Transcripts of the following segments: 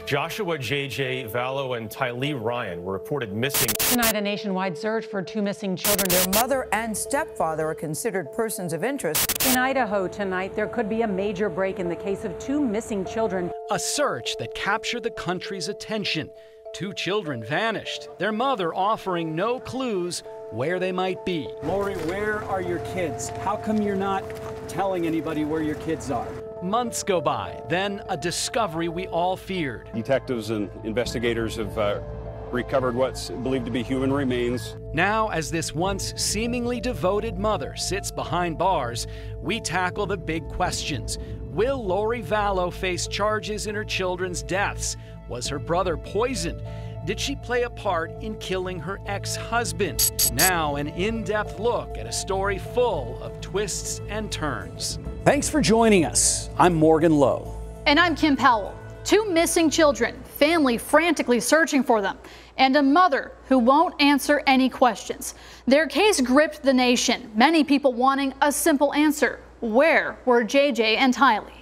Joshua J.J. Vallow and Lori Ryan were reported missing. Tonight, a nationwide search for two missing children. Their mother and stepfather are considered persons of interest. In Idaho tonight, there could be a major break in the case of two missing children. A search that captured the country's attention. Two children vanished, their mother offering no clues where they might be. Lori, where are your kids? How come you're not telling anybody where your kids are? Months go by, then a discovery we all feared. Detectives and investigators have recovered what's believed to be human remains. Now, as this once seemingly devoted mother sits behind bars, we tackle the big questions. Will Lori Vallow face charges in her children's deaths? Was her brother poisoned? Did she play a part in killing her ex-husband? Now, an in-depth look at a story full of twists and turns. Thanks for joining us. I'm Morgan Lowe. And I'm Kim Powell. Two missing children, family frantically searching for them, and a mother who won't answer any questions. Their case gripped the nation, many people wanting a simple answer. Where were JJ and Tylee?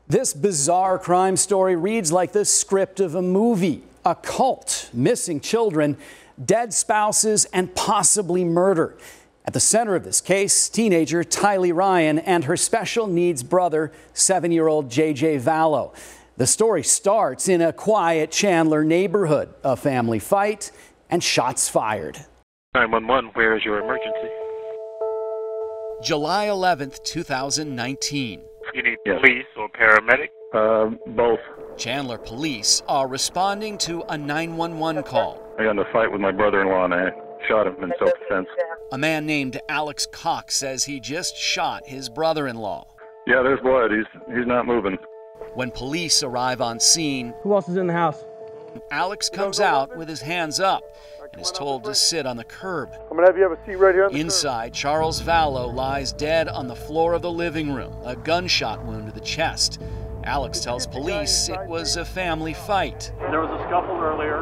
This bizarre crime story reads like the script of a movie. A cult, missing children, dead spouses, and possibly murder. At the center of this case, teenager Lori Ryan and her special needs brother, 7-year-old JJ Vallow. The story starts in a quiet Chandler neighborhood, a family fight, and shots fired. 911, where is your emergency? July 11th, 2019. You need police or paramedic? Both. Chandler police are responding to a 911 call. I got in a fight with my brother-in-law and I shot him in self-defense. A man named Alex Cox says he just shot his brother-in-law. Yeah, there's blood. He's not moving. When police arrive on scene, who else is in the house? Alex comes out with his hands up and is told to sit on the curb. I'm gonna have you have a seat right here on the Inside, Charles Vallow lies dead on the floor of the living room, a gunshot wound to the chest. Alex tells police it was a family fight. There was a scuffle earlier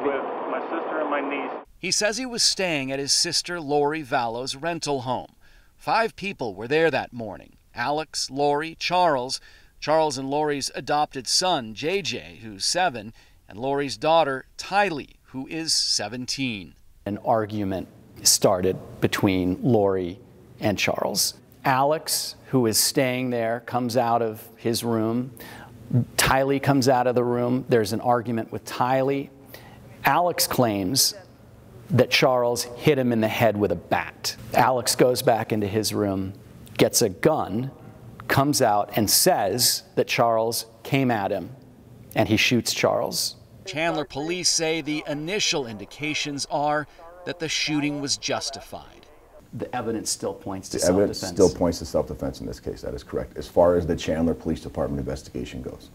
with my sister and my niece. He says he was staying at his sister Lori Vallow's rental home. 5 people were there that morning. Alex, Lori, Charles and Lori's adopted son, JJ, who's 7, and Lori's daughter, Tylee, who is 17. An argument started between Lori and Charles. Alex, who is staying there, comes out of his room. Tylee comes out of the room. There's an argument with Tylee. Alex claims that Charles hit him in the head with a bat. Alex goes back into his room, gets a gun, comes out and says that Charles came at him, and he shoots Charles. Chandler police say the initial indications are that the shooting was justified. The evidence still points to self-defense. The evidence still points to self-defense in this case. That is correct, as far as the Chandler Police Department investigation goes.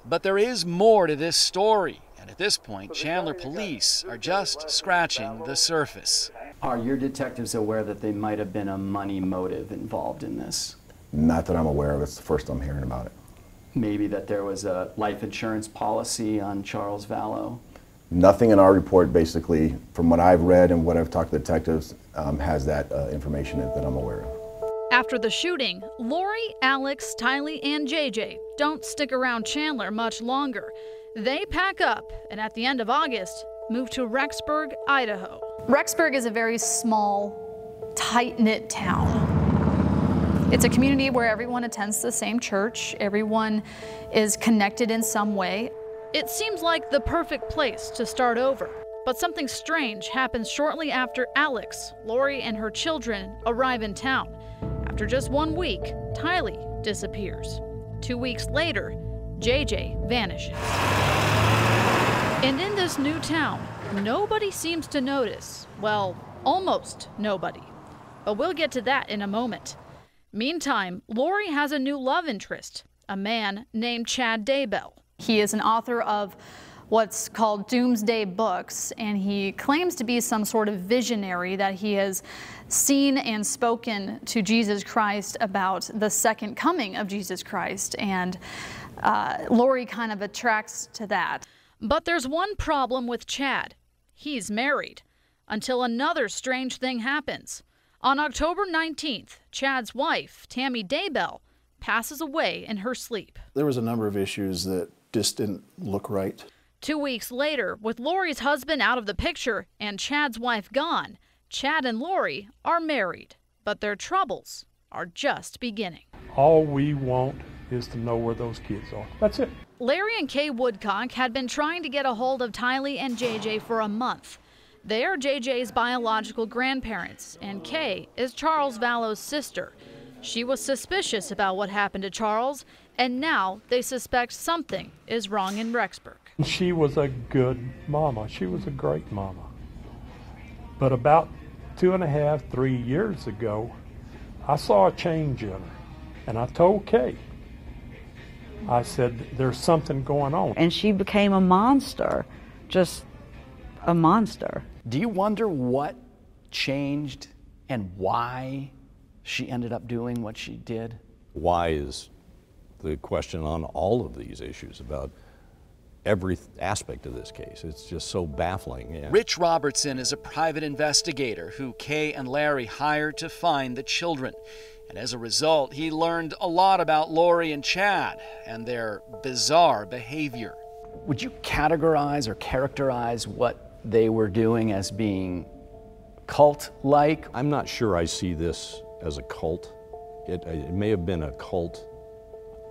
But there is more to this story, and at this point, Chandler police are just scratching the surface. Are your detectives aware that there might have been a money motive involved in this? Not that I'm aware of. It's the first I'm hearing about it. Maybe that there was a life insurance policy on Charles Vallow? Nothing in our report, basically, from what I've read and what I've talked to detectives, has that information that I'm aware of. After the shooting, Lori, Alex, Tylee, and JJ don't stick around Chandler much longer. They pack up and at the end of August, move to Rexburg, Idaho. Rexburg is a very small, tight-knit town. It's a community where everyone attends the same church. Everyone is connected in some way. It seems like the perfect place to start over. But something strange happens shortly after Alex, Lori, and her children arrive in town. After just 1 week, Tylee disappears. 2 weeks later, JJ vanishes. And in this new town, nobody seems to notice. Well, almost nobody. But we'll get to that in a moment. Meantime, Lori has a new love interest, a man named Chad Daybell. He is an author of what's called doomsday books, and he claims to be some sort of visionary, that he has seen and spoken to Jesus Christ about the second coming of Jesus Christ, and Lori kind of attracts to that. But there's one problem with Chad. He's married, until another strange thing happens. On October 19th, Chad's wife, Tammy Daybell, passes away in her sleep. There was a number of issues that just didn't look right. 2 weeks later, with Lori's husband out of the picture and Chad's wife gone, Chad and Lori are married, but their troubles are just beginning. All we want is to know where those kids are. That's it. Larry and Kay Woodcock had been trying to get a hold of Tylee and JJ for a month. They are JJ's biological grandparents, and Kay is Charles Vallow's sister. She was suspicious about what happened to Charles, and now they suspect something is wrong in Rexburg. She was a good mama. She was a great mama. But about 2.5, 3 years ago, I saw a change in her, and I told Kay. I said, there's something going on. And she became a monster, just a monster. Do you wonder what changed and why she ended up doing what she did? Why is the question on all of these issues about every aspect of this case. It's just so baffling. Yeah. Rich Robertson is a private investigator who Kay and Larry hired to find the children. And as a result, he learned a lot about Lori and Chad and their bizarre behavior. Would you categorize or characterize what they were doing as being cult-like? I'm not sure I see this as a cult. It may have been a cult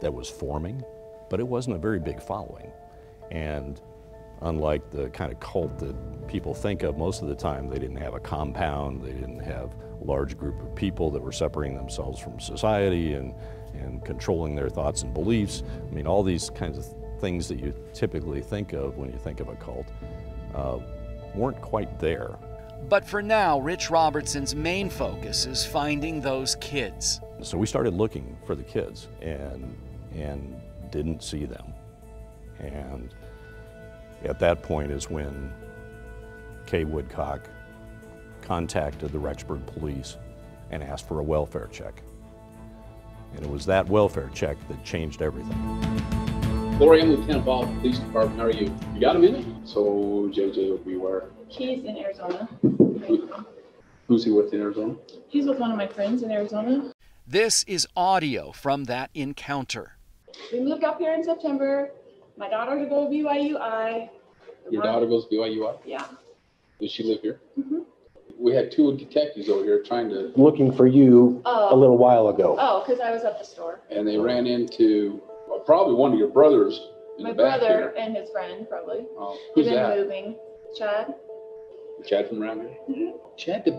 that was forming, but it wasn't a very big following. And unlike the kind of cult that people think of most of the time, they didn't have a compound, they didn't have a large group of people that were separating themselves from society and controlling their thoughts and beliefs. I mean, all these kinds of things that you typically think of when you think of a cult weren't quite there. But for now, Rich Robertson's main focus is finding those kids. So we started looking for the kids and didn't see them. And at that point is when Kay Woodcock contacted the Rexburg police and asked for a welfare check. And it was that welfare check that changed everything. Lori, I'm Lieutenant Ball, Police Department. How are you? You got a minute? So JJ will be where? He's in Arizona. Who's he with in Arizona? He's with one of my friends in Arizona. This is audio from that encounter. We moved up here in September. My daughter to go to BYUI. Your daughter goes to BYUI? Yeah. Does she live here? Mm-hmm. We had 2 detectives over here trying to... Looking for you a little while ago. Oh, because I was at the store. And they ran into probably one of your brothers in my the back brother here. And his friend, probably. Oh, who's They've been that? moving. Chad. Chad from around here? Mm-hmm. Chad, the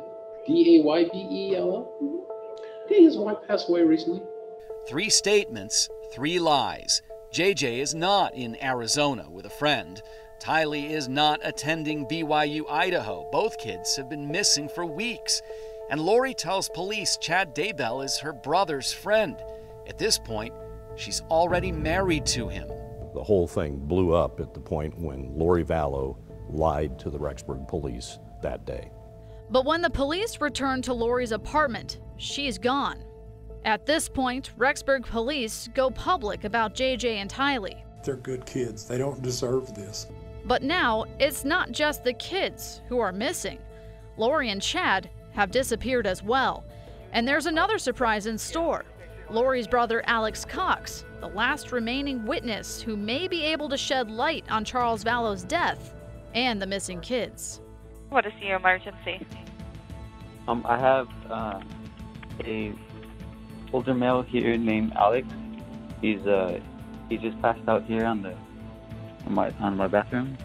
D-A-Y-B-E-L-O? Mm-hmm. Did his wife pass away recently? 3 statements, 3 lies. JJ is not in Arizona with a friend. Tylee is not attending BYU Idaho. Both kids have been missing for weeks. And Lori tells police Chad Daybell is her brother's friend. At this point, she's already married to him. The whole thing blew up at the point when Lori Vallow lied to the Rexburg police that day. But when the police returned to Lori's apartment, she's gone. At this point, Rexburg police go public about JJ and Tylee. They're good kids. They don't deserve this. But now, it's not just the kids who are missing. Lori and Chad have disappeared as well. And there's another surprise in store. Lori's brother Alex Cox, the last remaining witness who may be able to shed light on Charles Vallow's death and the missing kids. What is your emergency? I have a older male here named Alex. He just passed out here on my bathroom.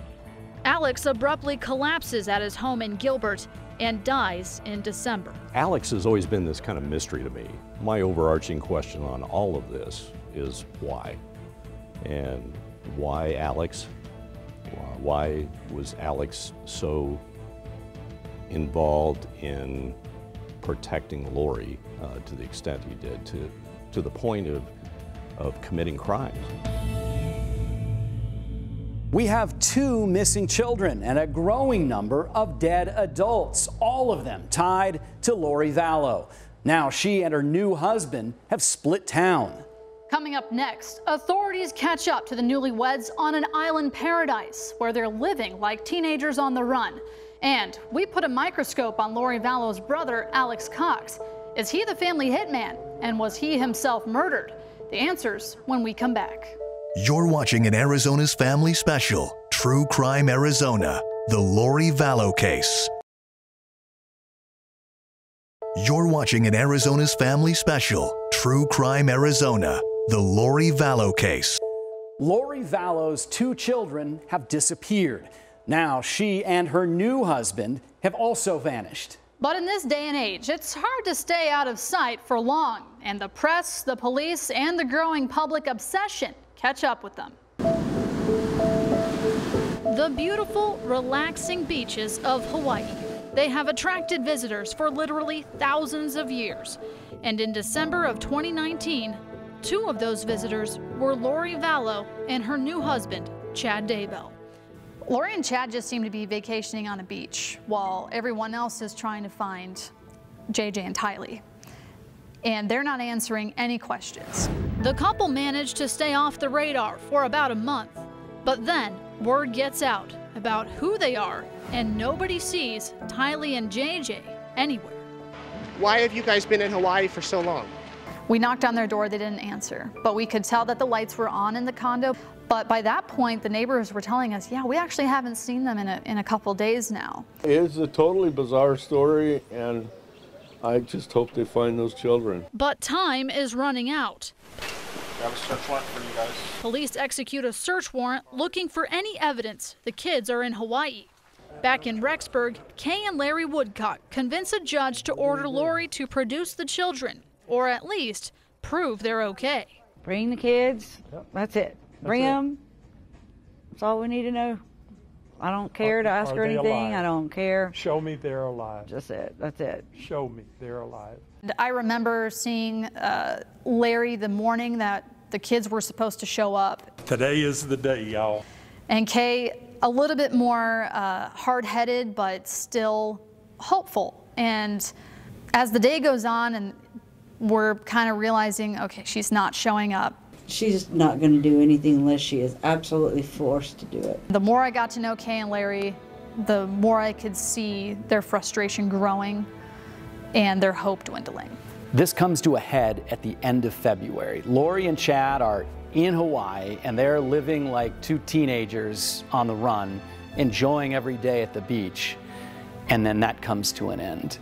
Alex abruptly collapses at his home in Gilbert and dies in December. Alex has always been this kind of mystery to me. My overarching question on all of this is why? And why Alex? Why was Alex so involved in protecting Lori to the extent he did, to the point of committing crimes? We have 2 missing children and a growing number of dead adults, all of them tied to Lori Vallow. Now she and her new husband have split town. Coming up next, authorities catch up to the newlyweds on an island paradise where they're living like teenagers on the run. And we put a microscope on Lori Vallow's brother, Alex Cox. Is he the family hitman? And was he himself murdered? The answers when we come back. You're watching an Arizona's Family Special, True Crime Arizona, the Lori Vallow case. You're watching an Arizona's Family Special, True Crime Arizona, the Lori Vallow case. Lori Vallow's 2 children have disappeared. Now she and her new husband have also vanished. But in this day and age, it's hard to stay out of sight for long, and the press, the police, and the growing public obsession catch up with them. The beautiful, relaxing beaches of Hawaii. They have attracted visitors for literally thousands of years. And in December of 2019, 2 of those visitors were Lori Vallow and her new husband, Chad Daybell. Lori and Chad just seem to be vacationing on a beach while everyone else is trying to find JJ and Tylee. And they're not answering any questions. The couple managed to stay off the radar for about a month, but then word gets out about who they are, and nobody sees Tylee and JJ anywhere. Why have you guys been in Hawaii for so long? We knocked on their door, they didn't answer, but we could tell that the lights were on in the condo. But by that point, the neighbors were telling us, yeah, we actually haven't seen them in a couple days now. It's a totally bizarre story, and I just hope they find those children. But time is running out. We have a search warrant for you guys. Police execute a search warrant looking for any evidence the kids are in Hawaii. Back in Rexburg, Kay and Larry Woodcock convince a judge to order Lori to produce the children, or at least prove they're okay. Bring the kids. That's it. Bring them. That's all we need to know. I don't care to ask her anything. I don't care. Show me they're alive. Just it. That's it. Show me they're alive. I remember seeing Larry the morning that the kids were supposed to show up. Today is the day, y'all. And Kay, a little bit more hard-headed, but still hopeful. And as the day goes on and we're kind of realizing, okay, she's not showing up. She's not going to do anything unless she is absolutely forced to do it. The more I got to know Kay and Larry, the more I could see their frustration growing and their hope dwindling. This comes to a head at the end of February. Lori and Chad are in Hawaii, and they're living like 2 teenagers on the run, enjoying every day at the beach. And then that comes to an end.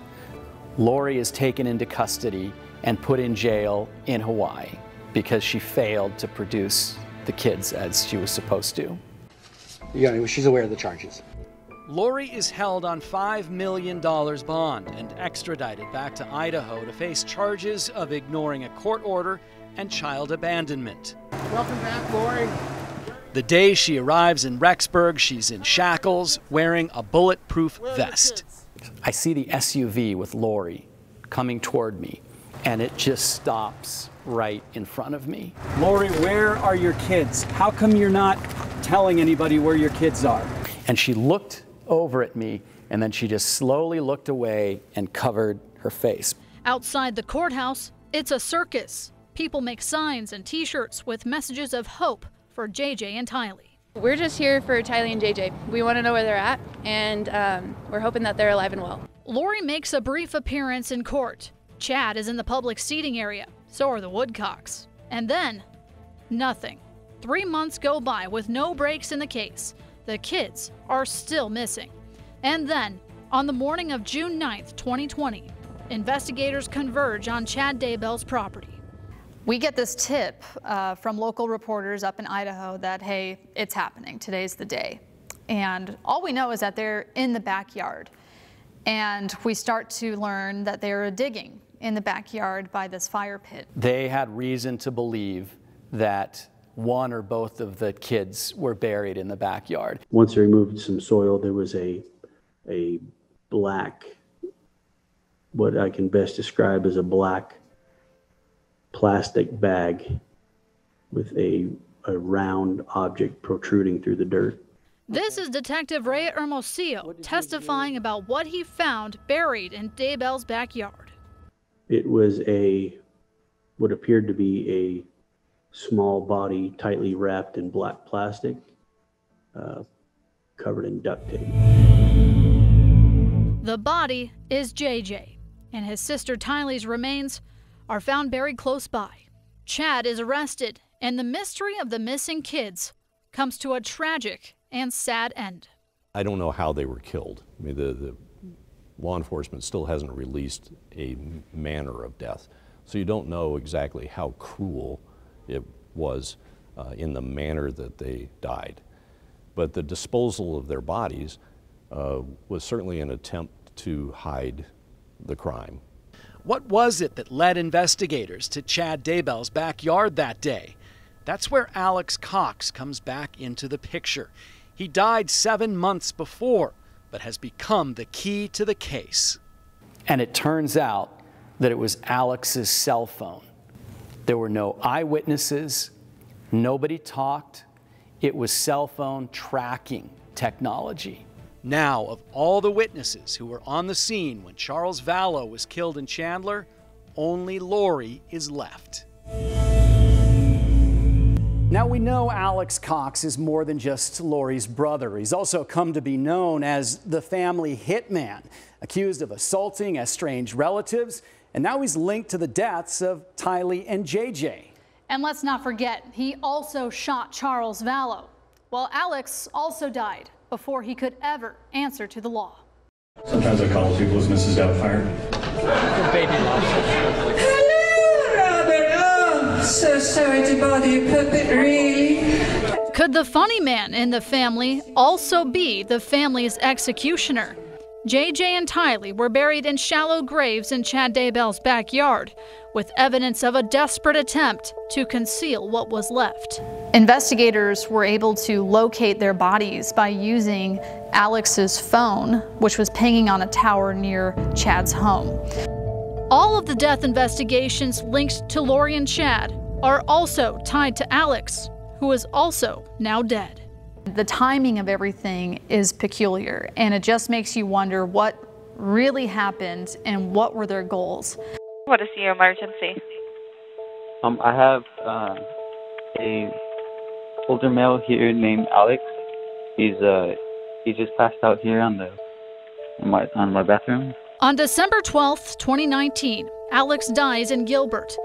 Lori is taken into custody and put in jail in Hawaii because she failed to produce the kids as she was supposed to. She's aware of the charges. Lori is held on $5 million bond and extradited back to Idaho to face charges of ignoring a court order and child abandonment. Welcome back, Lori. The day she arrives in Rexburg, she's in shackles, wearing a bulletproof vest. I see the SUV with Lori coming toward me, and it just stops right in front of me. Lori, where are your kids? How come you're not telling anybody where your kids are? And she looked over at me, and then she just slowly looked away and covered her face. Outside the courthouse, it's a circus. People make signs and t-shirts with messages of hope for JJ and Tylee. We're just here for Tylee and JJ. We want to know where they're at, and we're hoping that they're alive and well. Lori makes a brief appearance in court. Chad is in the public seating area. So are the Woodcocks. And then, nothing. 3 months go by with no breaks in the case. The kids are still missing. And then, on the morning of June 9th, 2020, investigators converge on Chad Daybell's property. We get this tip from local reporters up in Idaho that, hey, it's happening. Today's the day. And all we know is that they're in the backyard. And we start to learn that they're digging in the backyard by this fire pit. They had reason to believe that one or both of the kids were buried in the backyard. Once they removed some soil, there was a black, what I can best describe as a black plastic bag with a round object protruding through the dirt. This is Detective Ray Hermosillo testifying about what he found buried in Daybell's backyard. It was what appeared to be a small body tightly wrapped in black plastic, covered in duct tape. The body is JJ, and his sister Tylee's remains are found buried close by. Chad is arrested And the mystery of the missing kids comes to a tragic and sad end. I don't know how they were killed. I mean, the law enforcement still hasn't released a manner of death. So you don't know exactly how cruel it was in the manner that they died. But the disposal of their bodies was certainly an attempt to hide the crime. What was it that led investigators to Chad Daybell's backyard that day? That's where Alex Cox comes back into the picture. He died 7 months before, but has become the key to the case. And it turns out that it was Alex's cell phone. There were no eyewitnesses, nobody talked. It was cell phone tracking technology. Now, of all the witnesses who were on the scene when Charles Vallow was killed in Chandler, only Lori is left. Now we know Alex Cox is more than just Lori's brother. He's also come to be known as the family hitman, accused of assaulting estranged relatives, and now he's linked to the deaths of Tylee and JJ. And let's not forget, he also shot Charles Vallow. Well, Alex also died before he could ever answer to the law. Sometimes I call people as Mrs. Doubtfire. Baby hello, Robert. Oh, so sorry to bother you, puppet, really. Could the funny man in the family also be the family's executioner? JJ and Tylee were buried in shallow graves in Chad Daybell's backyard, with evidence of a desperate attempt to conceal what was left. Investigators were able to locate their bodies by using Alex's phone, which was pinging on a tower near Chad's home. All of the death investigations linked to Lori and Chad are also tied to Alex, who is also now dead. The timing of everything is peculiar, and it just makes you wonder what really happened and what were their goals. What is the emergency? I have a older male here named Alex. He just passed out here on my bathroom. On December 12th, 2019, Alex dies in Gilbert.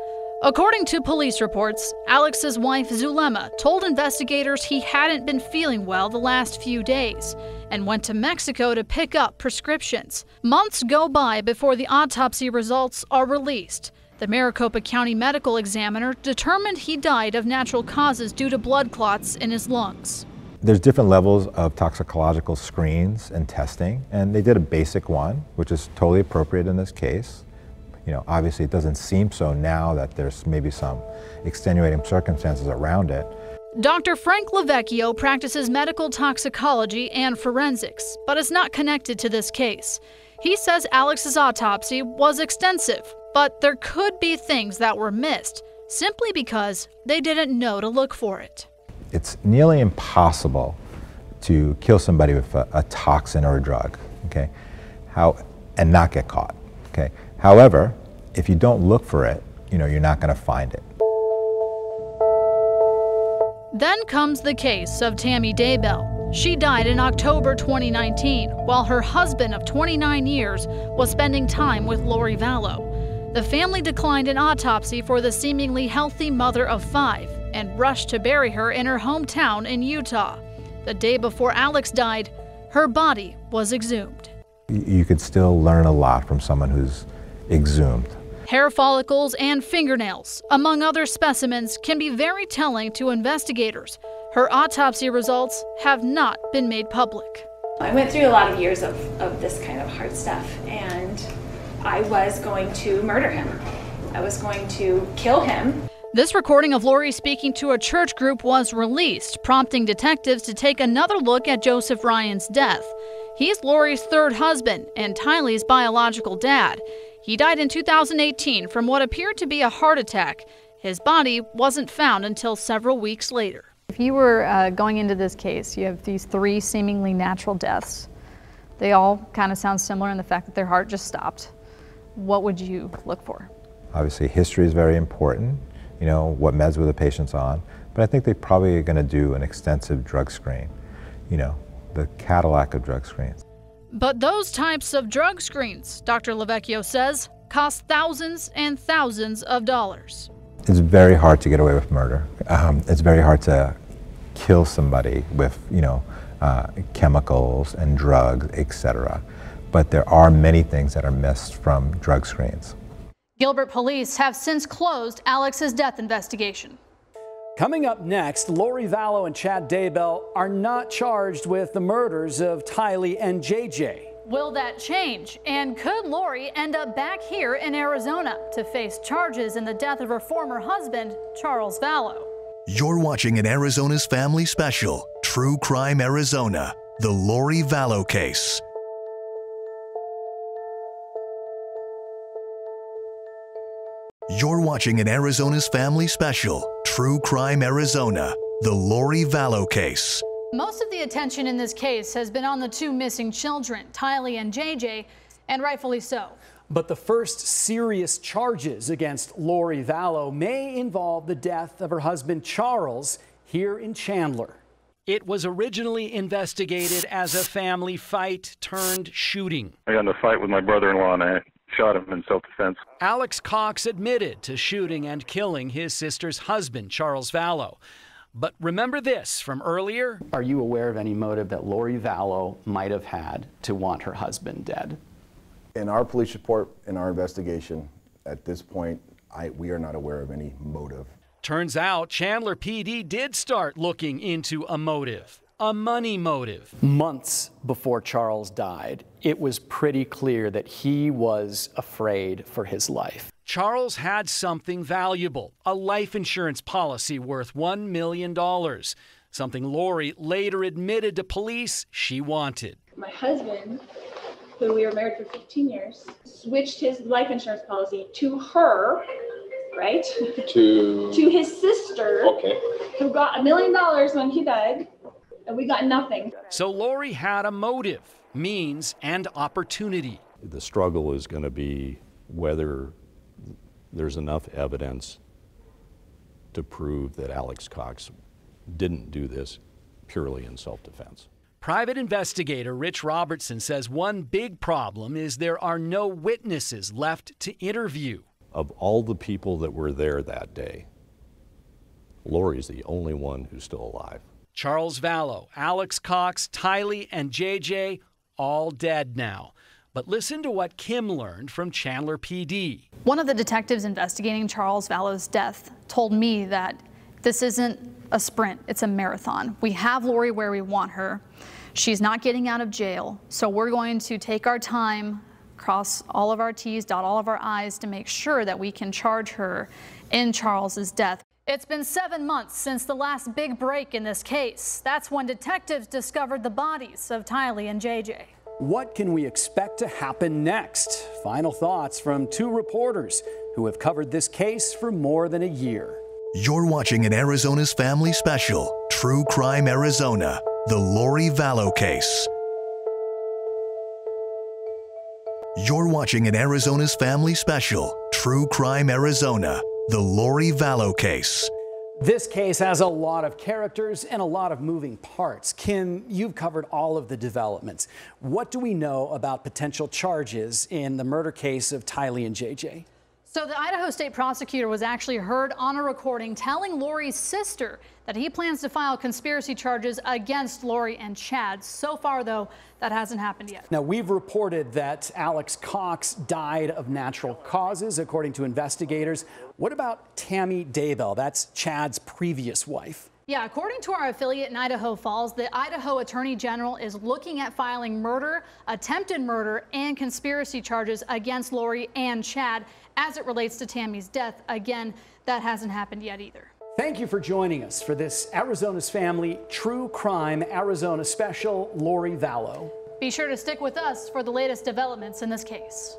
According to police reports, Alex's wife Zulema told investigators he hadn't been feeling well the last few days and went to Mexico to pick up prescriptions. Months go by before the autopsy results are released. The Maricopa County medical examiner determined he died of natural causes due to blood clots in his lungs. There's different levels of toxicological screens and testing, and they did a basic one, which is totally appropriate in this case. You know, obviously it doesn't seem so now that there's maybe some extenuating circumstances around it. Dr. Frank Lavecchio practices medical toxicology and forensics, but is not connected to this case. He says Alex's autopsy was extensive, but there could be things that were missed simply because they didn't know to look for it. It's nearly impossible to kill somebody with a toxin or a drug, okay, and not get caught, okay. However, if you don't look for it, you know, you're not going to find it. Then comes the case of Tammy Daybell. She died in October 2019, while her husband of 29 years was spending time with Lori Vallow. The family declined an autopsy for the seemingly healthy mother of 5 and rushed to bury her in her hometown in Utah. The day before Alex died, her body was exhumed. You could still learn a lot from someone who's exhumed. Hair follicles and fingernails, among other specimens, can be very telling to investigators. Her autopsy results have not been made public. I went through a lot of years of this kind of hard stuff, and I was going to murder him. I was going to kill him. This recording of Lori speaking to a church group was released, prompting detectives to take another look at Joseph Ryan's death. He's Lori's third husband and Tylee's biological dad. He died in 2018 from what appeared to be a heart attack. His body wasn't found until several weeks later. If you were going into this case, you have these 3 seemingly natural deaths. They all kind of sound similar in the fact that their heart just stopped. What would you look for? Obviously, history is very important, you know, what meds were the patients on, but I think they probably are going to do an extensive drug screen, you know, the Cadillac of drug screens. But those types of drug screens, Dr. Lavecchio says, cost thousands and thousands of dollars. It's very hard to get away with murder. It's very hard to kill somebody with, chemicals and drugs, etc. But there are many things that are missed from drug screens. Gilbert police have since closed Alex's death investigation. Coming up next, Lori Vallow and Chad Daybell are not charged with the murders of Tylee and JJ. Will that change? And could Lori end up back here in Arizona to face charges in the death of her former husband, Charles Vallow? You're watching an Arizona's Family Special, True Crime Arizona, the Lori Vallow case. You're watching an Arizona's Family Special, True Crime Arizona, the Lori Vallow case. Most of the attention in this case has been on the two missing children, Tylee and JJ, and rightfully so. But the first serious charges against Lori Vallow may involve the death of her husband Charles here in Chandler. It was originally investigated as a family fight turned shooting. I got in a fight with my brother-in-law and I shot him in self-defense. Alex Cox admitted to shooting and killing his sister's husband, Charles Vallow. But remember this from earlier? Are you aware of any motive that Lori Vallow might have had to want her husband dead? In our police report, in our investigation, at this point, we are not aware of any motive. Turns out Chandler PD did start looking into a motive, a money motive. Months before Charles died, it was pretty clear that he was afraid for his life. Charles had something valuable, a life insurance policy worth $1 million, something Lori later admitted to police she wanted. My husband, who we were married for 15 years, switched his life insurance policy to her, right? To his sister, who got $1 million when he died, and we got nothing. So Lori had a motive, means, and opportunity. The struggle is going to be whether there's enough evidence to prove that Alex Cox didn't do this purely in self-defense. Private investigator Rich Robertson says one big problem is there are no witnesses left to interview. Of all the people that were there that day, Lori's the only one who's still alive. Charles Vallow, Alex Cox, Tylee, and JJ, all dead now. But listen to what Kim learned from Chandler PD. One of the detectives investigating Charles Vallow's death told me that this isn't a sprint, it's a marathon. We have Lori where we want her. She's not getting out of jail, so we're going to take our time, cross all of our T's, dot all of our I's to make sure that we can charge her in Charles's death. It's been 7 months since the last big break in this case. That's when detectives discovered the bodies of Tylee and JJ. What can we expect to happen next? Final thoughts from two reporters who have covered this case for more than a year. You're watching an Arizona's Family Special, True Crime Arizona, the Lori Vallow case. You're watching an Arizona's Family Special, True Crime Arizona, the Lori Vallow case. This case has a lot of characters and a lot of moving parts. Kim, you've covered all of the developments. What do we know about potential charges in the murder case of Tylee and JJ? So the Idaho State Prosecutor was actually heard on a recording telling Lori's sister that he plans to file conspiracy charges against Lori and Chad. So far, though, that hasn't happened yet. Now, we've reported that Alex Cox died of natural causes, according to investigators. What about Tammy Daybell? That's Chad's previous wife. Yeah, according to our affiliate in Idaho Falls, the Idaho Attorney General is looking at filing murder, attempted murder, and conspiracy charges against Lori and Chad as it relates to Tammy's death. Again, that hasn't happened yet either. Thank you for joining us for this Arizona's Family True Crime Arizona Special, Lori Vallow. Be sure to stick with us for the latest developments in this case.